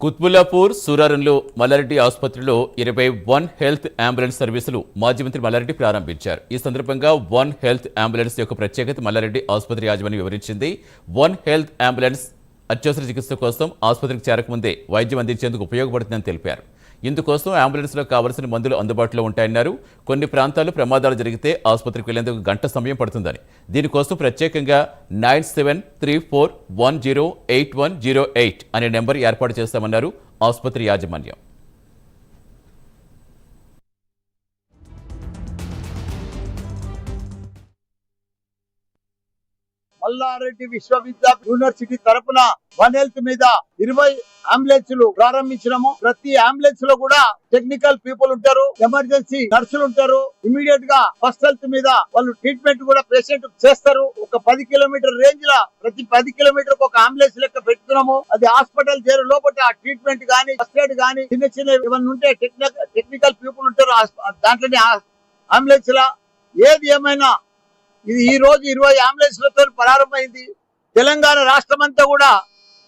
కుత్బుల్లాపూర్ సూరారంలో మల్లారెడ్డి ఆసుపత్రిలో 21 health ambulance సర్వీసులు మాజీ మంత్రి మల్లారెడ్డి ప్రారంభించారు. ఈ సందర్భంగా 1 హెల్త్ అంబులెన్స్ యొక్క ప్రత్యేకత మల్లారెడ్డి ఆసుపత్రి యాజమాన్యం వివరించింది. 1 హెల్త్ అంబులెన్స్ అత్యవసర చికిత్స కోసం ఆసుపత్రికి చేరకముందే వైద్యం అందించేందుకు ఉపయోగపడుతుందని తెలిపారు. ఇందుకోసం అంబులెన్స్లో కావలసిన మందులు అందుబాటులో ఉంటాయన్నారు. కొన్ని ప్రాంతాల్లో ప్రమాదాలు జరిగితే ఆసుపత్రికి వెళ్లేందుకు గంట సమయం పడుతుందని, దీనికోసం ప్రత్యేకంగా 9734108108 అనే నెంబర్ ఏర్పాటు చేస్తామన్నారు ఆసుపత్రి యాజమాన్యం. మల్లారెడ్డి విశ్వవిద్యాలయ యూనివర్సిటీ తరపున 1 హెల్త్ మీద 20 అంబులెన్స్లు ప్రారంభించినాము. ప్రతి అంబులెన్స్ లో కూడా టెక్నికల్ పీపుల్ ఉంటారు, ఎమర్జెన్సీ నర్సులు ఉంటారు. ఇమీడియట్ గా ఫస్ట్ హెల్త్ మీద వాళ్ళు ట్రీట్మెంట్ కూడా పేషెంట్ చేస్తారు. ఒక 10 కిలోమీటర్ రేంజ్ లా ప్రతి 10 కిలోమీటర్ ఒక అంబులెన్స్ లెక్క పెడుతున్నాము. అది హాస్పిటల్ చేరు లోపల ట్రీట్మెంట్ గానీ ఫస్ట్ ఎయిడ్ గానీ చిన్న చిన్న ఏమన్నా ఉంటే టెక్నికల్ పీపుల్ ఉంటారు దాంట్లోనే అంబులెన్స్ లా. ఏది ఏమైనా ఇది ఈ రోజు 20 అంబులెన్స్లతో ప్రారంభమైంది. తెలంగాణ రాష్ట్రం అంతా కూడా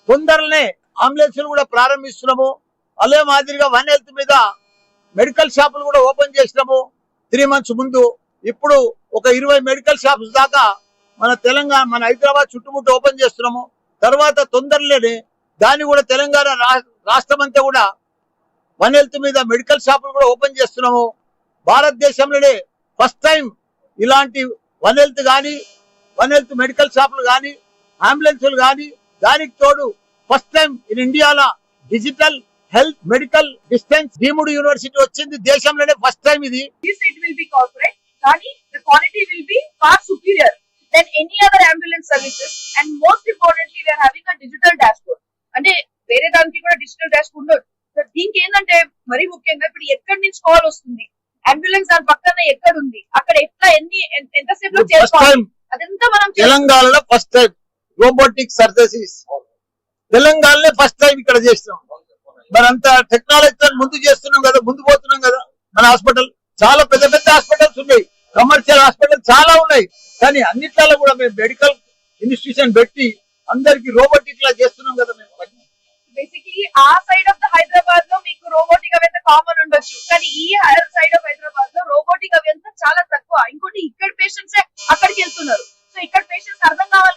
తొందరనే అంబులెన్స్లు కూడా ప్రారంభిస్తున్నాము. అదే మాదిరిగా 1 హెల్త్ మీద మెడికల్ షాపులు కూడా ఓపెన్ చేసినాము 3 months ముందు. ఇప్పుడు ఒక 20 మెడికల్ షాప్స్ దాకా మన హైదరాబాద్ చుట్టుముట్టు ఓపెన్ చేస్తున్నాము. తర్వాత తొందరలోనే దాన్ని కూడా తెలంగాణ రాష్ట్రం అంతా కూడా 1 హెల్త్ మీద మెడికల్ షాపులు కూడా ఓపెన్ చేస్తున్నాము. భారతదేశంలోనే ఫస్ట్ టైం ఇలాంటి 1 హెల్త్ కానీ 1 హెల్త్ మెడికల్ షాపులు కానీ అంబులెన్స్లు కానీ దానికి తోడు ఫస్ట్ టైం ఇన్ ఇండియాలో digital health medical distance deemed university వచ్చింది. దేశంలోనే ఫస్ట్ టైం ఇది. It will be corporate, కానీ the quality will be far superior than any other ambulance services, and most importantly we are having a digital dashboard. అంటే వేరే దానికి కూడా digital dashboard ఉండదు. దీనికి ఏంటంటే మరీ ముఖ్యంగా ఇప్పుడు ఎక్కడి నుంచి కాల్ వస్తుంది, అంబులెన్స్ దాని పక్కన ఎక్కడ ఉంది, అక్కడ ఎట్లా ఎంతసేపు లో చేసుకోవాలి, అదంతా మనం తెలంగాణలో ఫస్ట్ టైం రోబోటిక్ సర్జరీస్ తెలంగాణలో ఫస్ట్ టైం ఇక్కడ చేస్తున్నాం. మరి అంత టెక్నాలజీతో ముందు చేస్తున్నాం కదా, ముందు పోతున్నాం కదా. మన హాస్పిటల్ చాలా పెద్ద పెద్ద హాస్పిటల్స్ ఉన్నాయి, కమర్షియల్ హాస్పిటల్ చాలా ఉన్నాయి. కానీ అన్నిట్లలో కూడా మేము మెడికల్ ఇన్స్టిట్యూషన్ పెట్టి అందరికి రోబోటిక్ లా చేస్తున్నాం కదా. మేము బేసికలీ ఆ సైడ్ ఆఫ్ ద హైదరాబాద్ లో మీకు రోబోటిక్ అవి ఎంత కామన్ ఉండొచ్చు, కానీ ఈ సైడ్ ఆఫ్ హైదరాబాద్ లో రోబోటిక్ అవి ఎంత చాలా తక్కువ. ఇంకోటి ఇక్కడ పేషెంట్స్ అక్కడికి వెళ్తున్నారు. సో ఇక్కడ పేషెంట్స్ అర్థం కావాలి